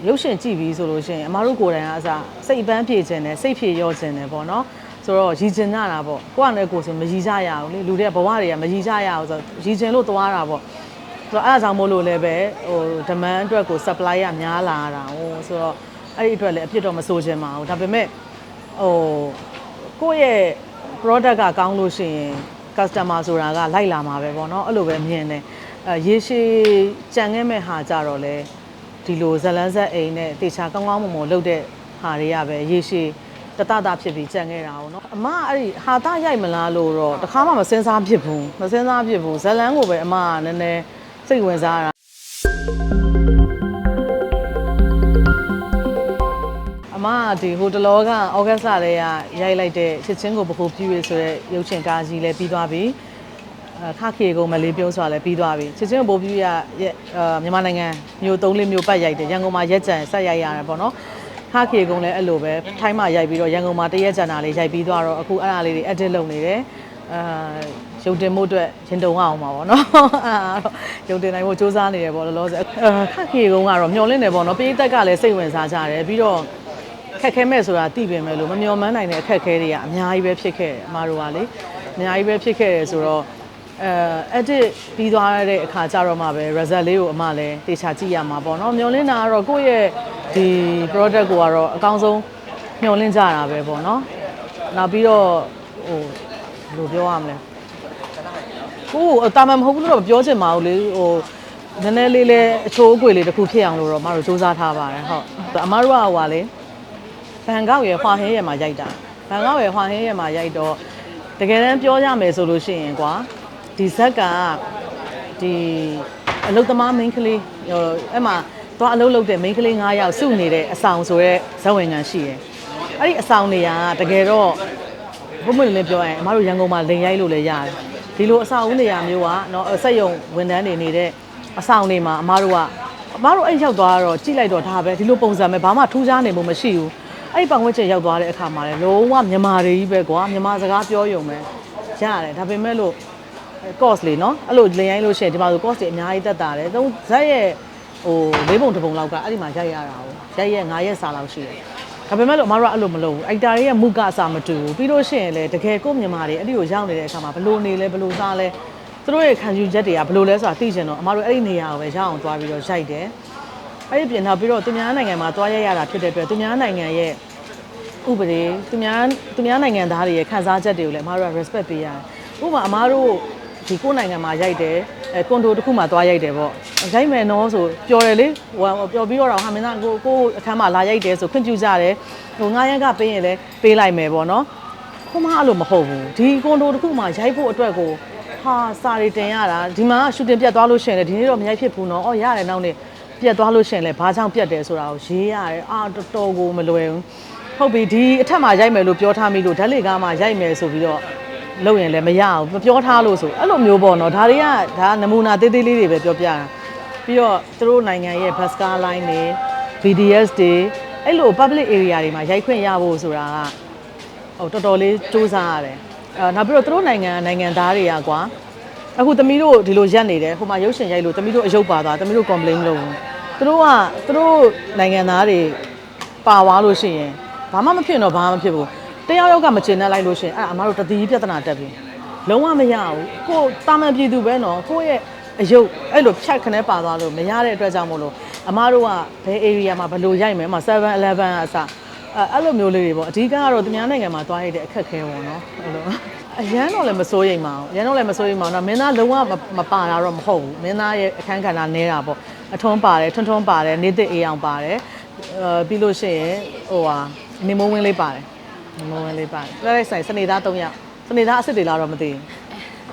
ရုပ်ရှင်ကြည့်ပြီးဆိုလို့ရှိရင်အမားတို့ကိုယ်တိုင်ကအစားစိတ်ပန်းဖြည့်ခြင်းနဲ့စိတ်ဖြည့်ရောခြင်းနဲ့ပေါ့နော်ဆိုတော့ရည်ကျင်ကြတာပေါ့ကိုကလည်းကိုယ်ဆိုမရည်ကြရအောင်လေလူတွေကဘဝတွေကမရည်ကြရအောင်ဆိုတော့ရည်ကျင်လို့သွားတာပေါ့ဆိုတော့အဲ့ဒါကြောင့်မို့လို့လည်းပဲဟို demand အတွက်ကို supply ကများလာတာဟိုဆိုတော့အဲ့ဒီအတွက်လည်းအဖြစ်တော့မဆိုးခြင်းပါဘူးဒါပေမဲ့ဟိုကိုယ့်ရဲ့ product ကကောင်းလို့ရှိရင် customer ဆိုတာကလိုက်လာမှာပဲပေါ့နော်အဲ့လိုပဲမြင်တယ်ရေရှည်ကြံခဲ့မဲ့ဟာကြတော့လေဒီလိုဇလန်းဆက်အိမ်နဲ့တေချာကောင်းကောင်းမွန်မွန်လုပ်တဲ့ဟာတွေကပဲရေရှည်တတတာဖြစ်ပြီးကြံခဲ့တာပေါ့နော်အမအဲ့ဒီဟာတရိုက်မလားလို့တော့တခါမှမစင်စားဖြစ်ဘူးမစင်စားဖြစ်ဘူးဇလန်းကိုပဲအမကနည်းနည်းစိတ်ဝင်စားတာအမဒီဟိုတလောကဩဂတ်စ်လလေးကရိုက်လိုက်တဲ့ချစ်ချင်းကိုပခုပြည့်ရဆိုတဲ့ရုပ်ရှင်ကားကြီးလည်းပြီးသွားပြီခခေကုံမလေးပြုံးဆိုတာလည်းပြီးသွားပြီချစ်ချင်းကိုပို့ပြရမြန်မာနိုင်ငံမြို့3-4မြို့ပတ်ရိုက်တယ်ရန်ကုန်မှာရက်ကြံဆက်ရိုက်ရတယ်ပေါ့နော်ခခေကုံလည်းအဲ့လိုပဲထိုင်းမှာရိုက်ပြီးတော့ရန်ကုန်မှာတရက်ကြံတာလေးရိုက်ပြီးသွားတော့အခုအဲ့ဒါလေးတွေ edit လုပ်နေတယ်ရုပ်တင်မှုအတွက်ရင်တုံအောင်ပါပေါ့နော်ရုပ်တင်နိုင်ဖို့စူးစမ်းနေတယ်ပေါ့လောလောဆယ်ခခေကုံကတော့မျောလင့်တယ်ပေါ့နော်ပြည်သက်ကလည်းစိတ်ဝင်စားကြတယ်ပြီးတော့ခက်ခဲမဲ့ဆိုတာသိပင်မဲ့လို့မမျော်မှန်းနိုင်တဲ့အခက်အခဲတွေကအများကြီးပဲဖြစ်ခဲ့တယ်အမားတို့ကလေအများကြီးပဲဖြစ်ခဲ့တယ်ဆိုတော့edit ပြီးသွားတဲ့အခါကျတော့မှပဲ result လေးကိုအမလည်းတေချာကြည့်ရမှာပေါ့နော်မျောလင်းတာကတော့ကိုယ့်ရဲ့ဒီ product ကိုကတော့အကောင်းဆုံးမျောလင်းကြတာပဲပေါ့နော်နောက်ပြီးတော့ဟိုဘယ်လိုပြောရမလဲကိုတာမန်မဟုတ်ဘူးလို့တော့ပြောချင်ပါဘူးလေဟိုနည်းနည်းလေးလဲအချိုးအကွေလေးတစ်ခုဖြစ်အောင်လို့တော့အမတို့စူးစမ်းထားပါတယ်ဟုတ်အမတို့ကဟိုလေဘန်ကောက်ရဲ့ဟွာဟင်းရဲ့မှာရိုက်တာဘန်ကောက်ရဲ့ဟွာဟင်းရဲ့မှာရိုက်တော့တကယ်တမ်းပြောရမယ်ဆိုလို့ရှိရင်ကွာဒီဇက်ကဒီအလုသမား main ကလေးအဲ့မှာသွားအလုလုပ်တဲ့ main ကလေး9ယောက်စုနေတဲ့အဆောင်ဆိုရဲဇဝင်ငံရှိတယ်အဲ့ဒီအဆောင်တွေကတကယ်တော့ဘုံမလင်းပြောရင်အမတို့ရန်ကုန်မှာလိန်ရိုက်လို့လည်းရတယ်ဒီလိုအဆောင်ဦးနေရာမျိုးကနော်စက်ရုံဝန်ထမ်းတွေနေတဲ့အဆောင်တွေမှာအမတို့အဲ့ရောက်သွားတော့ကြည့်လိုက်တော့ဒါပဲဒီလိုပုံစံပဲဘာမှထူးခြားနေမှုမရှိဘူးအဲ့ဒီပတ်ဝန်းကျင်ရောက်သွားတဲ့အခါမှာလည်းလုံးဝမြန်မာတွေကြီးပဲကွာမြန်မာစကားပြောရုံပဲရတယ်ဒါပေမဲ့လို့cost လေးနော်အဲ့လိုလင်ရိုင်းလို့ရှိရင်ဒီမှာဆို cost တွေအများကြီးတက်တာတယ်သုံးဇက်ရဲ့ဟို၄ပုံတစ်ပုံလောက်ကအဲ့ဒီမှာရိုက်ရတာဟိုရိုက်ရဲ့9ရက်စာလောက်ရှိတယ်ဒါပေမဲ့လို့အမတို့ကအဲ့လိုမလုပ်ဘူးအိုက်တာရဲ့မူကအစာမတူဘူးပြီးလို့ရှိရင်လေတကယ်ကိုမြန်မာတွေအဲ့ဒီကိုရောက်နေတဲ့အခါမှာဘလို့နေလဲဘလို့စားလဲသူတို့ရဲ့ခံယူချက်တွေကဘလို့လဲဆိုတာသိချင်တော့အမတို့အဲ့ဒီနေရာကိုပဲရအောင်သွားပြီးတော့ရိုက်တယ်အဲ့ဒီပြင်နောက်ပြီးတော့သူများနိုင်ငံမှာသွားရိုက်ရတာဖြစ်တဲ့အတွက်သူများနိုင်ငံရဲ့ဥပဒေသူများနိုင်ငံသားတွေရဲ့ခံစားချက်တွေကိုလည်းအမတို့က respect ပေးရတယ်ဥပမာအမတို့ဒီကိုနိုင်ငံမှာရိုက်တယ်ကွန်ဒိုတစ်ခုမှာသွားရိုက်တယ်ပေါ့ရိုက်မယ်နော်ဆိုပျော်တယ်လေဟိုပျော်ပြီးတော့ဟာမင်းသားကိုအခန်းမှာလာရိုက်တယ်ဆိုခွင့်ပြုကြတယ်ဟို9ရက်ကပေးရင်လည်းပေးလိုက်မယ်ပေါ့နော်ခုမှအဲ့လိုမဟုတ်ဘူးဒီကွန်ဒိုတစ်ခုမှာရိုက်ဖို့အတွက်ကိုဟာစာရီတင်ရတာဒီမှာရှူတင်ပြတ်သွားလို့ရှိရင်လည်းဒီနေ့တော့မရိုက်ဖြစ်ဘူးနော်အော်ရတယ်နောက်နေ့ပြတ်သွားလို့ရှိရင်လည်းဘာကြောင့်ပြတ်တယ်ဆိုတာကိုရေးရတယ်အာတော်တော်ကိုမလွယ်ဘူးဟုတ်ပြီဒီအထက်မှာရိုက်မယ်လို့ပြောထားမိလို့ဓာတ်လေကားမှာရိုက်မယ်ဆိုပြီးတော့လုပ်ရင်လည်းမရအောင်မပြောထားလို့ဆိုအဲ့လိုမျိုးပေါ့နော်ဒါတွေကဒါနမူနာသေးသေးလေးတွေပဲပြောပြတာပြီးတော့သူတို့နိုင်ငံရဲ့ bus car line တွေ BDS တွေအဲ့လို public area တွေမှာရိုက်ခွင့်ရဖို့ဆိုတာကဟိုတော်တော်လေးစူးစမ်းရတယ်နောက်ပြီးတော့သူတို့နိုင်ငံသားတွေကကွာအခုသမီးတို့ဒီလိုရက်နေတယ်ဟိုမှာရုပ်ရှင်ရိုက်လို့သမီးတို့အယုတ်ပါသွားသမီးတို့ complain လုပ်ဘူးသူတို့နိုင်ငံသားတွေပါသွားလို့ရှိရင်ဘာမှမဖြစ်တော့ဘာမှမဖြစ်ဘူးတယောက်ကမချင်နဲ့လိုက်လို့ရှင်အဲ့အမတို့တတိပြဿနာတက်ပြီလုံးဝမရဘူးကိုတာမန်ပြည်သူပဲနော်ကိုရဲ့အယုတ်အဲ့လိုဖြတ်ခနဲ့ပါသွားလို့မရတဲ့အတွက်ကြောင့်မို့လို့အမတို့ကဘယ် area မှာဘယ်လိုရိုက်မယ်မှာ7-11အစအဲ့လိုမျိုးလေးတွေပေါ့အဓိကကတော့သူများနိုင်ငံမှာသွားရတဲ့အခက်ခဲပေါ့နော်အဲ့လိုအရန်တော့လည်းမစိုးရိမ်ပါဘူးအရန်တော့လည်းမစိုးရိမ်ပါဘူးနော်မင်းသားလုံးဝမပါတာတော့မဟုတ်ဘူးမင်းသားရဲ့အခန်းကဏ္ဍနေတာပေါ့အထွန်းပါတယ်ထွန်းပါတယ်နေသစ်အေးအောင်ပါတယ်ပြီးလို့ရှိရင်ဟိုဟာနေမိုးဝင်းလေးပါတယ်နေမိုးဝင်းလေးပါတယ်လိုက်ဆိုင်စနေသား3ယောက်စနေသားအစ်စ်တွေလာတော့မသိ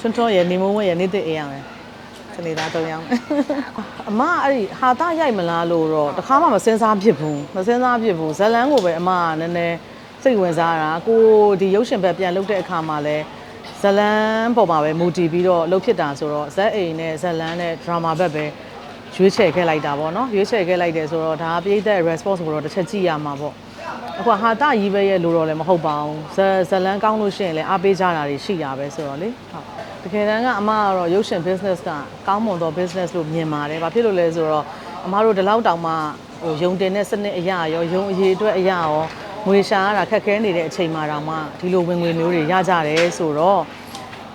ဘူးထွန်းရဲ့နေမိုးဝင်းရဲ့နေသစ်အေးအောင်ပဲစနေသား3ယောက်အမအဲ့ဒီဟာတရိုက်မလားလို့တော့တခါမှမစင်စားဖြစ်ဘူးဇလန်းကိုပဲအမကနည်းနည်းစိတ်ဝင်စားတာကိုဒီရုပ်ရှင်ဘက်ပြန်လုပ်တဲ့အခါမှာလဲဇလန်းပေါ်မှာပဲမူတည်ပြီးတော့လှုပ်ဖြစ်တာဆိုတော့ဇက်အိမ်နဲ့ဇလန်းနဲ့ drama ဘက်ပဲရွေးချယ်ခဲ့လိုက်တာပေါ့နော်ရွေးချယ်ခဲ့လိုက်တယ်ဆိုတော့ဒါပြည်သက် response ကိုတော့တစ်ချက်ကြည့်ရမှာပေါ့အခုဟာတာကြီးပဲရဲ့လို့တော့လည်းမဟုတ်ပါဘူးဇလန်းကောင်းလို့ရှိရင်လည်းအားပေးကြတာတွေရှိတာပဲဆိုတော့လေဟုတ်တကယ်တမ်းကအမကတော့ရုပ်ရှင် business ကကောင်းမွန်သော business လို့မြင်ပါတယ်ဘာဖြစ်လို့လဲဆိုတော့ အမားတို့ဒီလောက်တောင်မှဟိုယုံတင်တဲ့စနစ်အရာရောယုံအရေးအတွက်အရာရောငွေရှာရတာခက်ခဲနေတဲ့အချိန်မှာတောင်မှဒီလိုဝင်ငွေမျိုးတွေရကြတယ်ဆိုတော့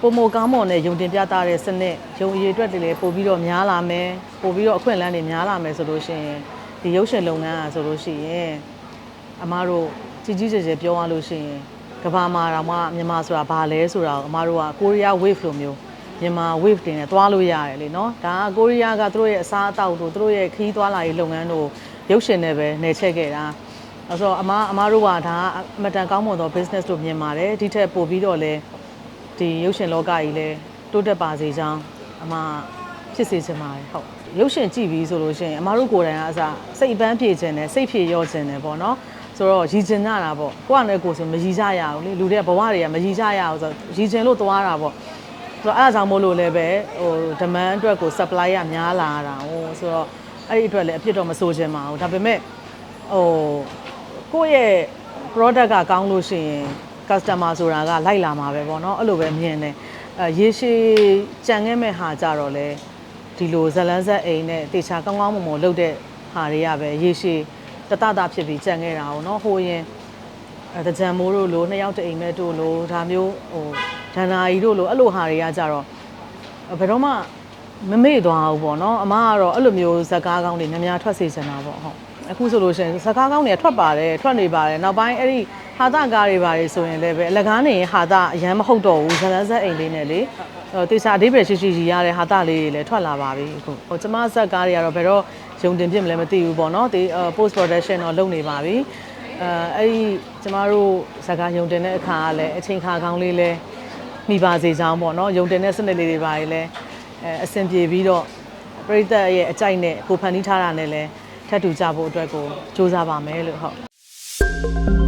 ပုံမကောင်းမွန်တဲ့ယုံတင်ပြသတဲ့စနစ်ယုံအရေးအတွက်တွေလည်းပို့ပြီးတော့များလာမယ်ပို့ပြီးတော့အခွင့်အလမ်းတွေများလာမယ်ဆိုလို့ရှိရင်ဒီရုပ်ရှင်လုပ်ငန်းอ่ะဆိုလို့ရှိရင်အမားတို့ကြီးကြီးကျယ်ကျယ်ပြောရလို့ရှိရင်ကဘာမှာတော့မှမြန်မာဆိုတာဘာလဲဆိုတာကိုအမားတို့ကကိုရီးယား wave လိုမျိုးမြန်မာ wave တင်နဲ့သွားလို့ရတယ်လေနော်ဒါကကိုရီးယားကသူတို့ရဲ့အစားအသောက်တို့သူတို့ရဲ့ခီးသွားလာရေးလုပ်ငန်းတို့ရုပ်ရှင်နဲ့ပဲနေချက်ခဲ့တာအဲဆိုတော့အမားတို့ကဒါကအမတန်ကောင်းမွန်သော business တို့မြင်ပါတယ်ဒီထက်ပိုပြီးတော့လဲဒီရုပ်ရှင်လောကကြီးလဲတိုးတက်ပါစေကြောင်းအမဖြစ်စေချင်ပါတယ်ဟုတ်ရုပ်ရှင်ကြည့်ပြီးဆိုလို့ရှိရင်အမားတို့ကိုယ်တိုင်ကအစားစိတ်ပန်းပြေခြင်းနဲ့စိတ်ဖြည့်ရောခြင်းနဲ့ပေါ့နော်ဆိုတော့ရည်ကျင်ကြတာပေါ့ကိုကလည်းကိုယ်ဆိုမရည်ကြရဘူးလေလူတွေကဘဝတွေကမရည်ကြရဘူးဆိုတော့ရည်ကျင်လို့သွားတာပေါ့ဆိုတော့အဲ့ဒါကြောင့်မို့လို့လည်းပဲဟို demand အတွက်ကို supply ရများလာတာဟိုဆိုတော့အဲ့ဒီအတွက်လည်းအဖြစ်တော့မဆိုချင်ပါဘူးဒါပေမဲ့ဟိုကိုယ့်ရဲ့ product ကကောင်းလို့ရှိရင် customer ဆိုတာကလိုက်လာမှာပဲပေါ့နော်အဲ့လိုပဲမြင်တယ်ရေရှည်ကြံခဲ့မဲ့ဟာကြတော့လေဒီလိုဇလန်းဆက်အိမ်နဲ့တေချာကောင်းကောင်းမွန်မွန်လုပ်တဲ့ဟာတွေကပဲရေရှည်တတတာဖြစ်ပြီးကြံခဲ့တာ哦เนาะဟိုရင်တကြံမိုးတို့လိုနှစ်ယောက်တအိမ်မဲ့တို့လိုဒါမျိုးဟိုဒန္နာကြီးတို့လိုအဲ့လိုဟာတွေကကြတော့ဘယ်တော့မှမမေ့သွားဘူးပေါ့เนาะအမကတော့အဲ့လိုမျိုးဇက်ကားကောင်းတွေများများထွက်စေချင်တာပေါ့ဟုတ်အခုဆိုလို့ရှိရင်ဇက်ကားကောင်းတွေထွက်ပါတယ်ထွက်နေပါတယ်နောက်ပိုင်းအဲ့ဒီဟာတာကားတွေပါတယ်ဆိုရင်လည်းပဲအလကားနေရင်ဟာတာအရန်မဟုတ်တော့ဘူးဇလန်းဇက်အိမ်လေးနဲ့လေတေချာအဓိပ္ပာယ်ရှိရှိရတဲ့ဟာတာလေးတွေလည်းထွက်လာပါပြီအခုဟိုကျမဇက်ကားတွေကတော့ဘယ်တော့ယုံတင်ပြစ်မလဲမသိဘူးပေါ့เนาะဒီ post production တော့လုပ်နေပါပြီအဲ့ဒီကျမတို့ဇက်ကားယုံတင်တဲ့အခါကလည်းအချိန်ခါကောင်းလေးလဲမိပါစေချောင်းပေါ့เนาะယုံတင်တဲ့စနစ်လေးတွေပါလေအဆင်ပြေပြီးတော့ပြည်သက်ရဲ့အကြိုက်နဲ့ကိုဖန်တီးထားတာနဲ့လဲထပ်တူကြဖို့အတွက်ကိုစူးစမ်းပါမယ်လို့ဟုတ်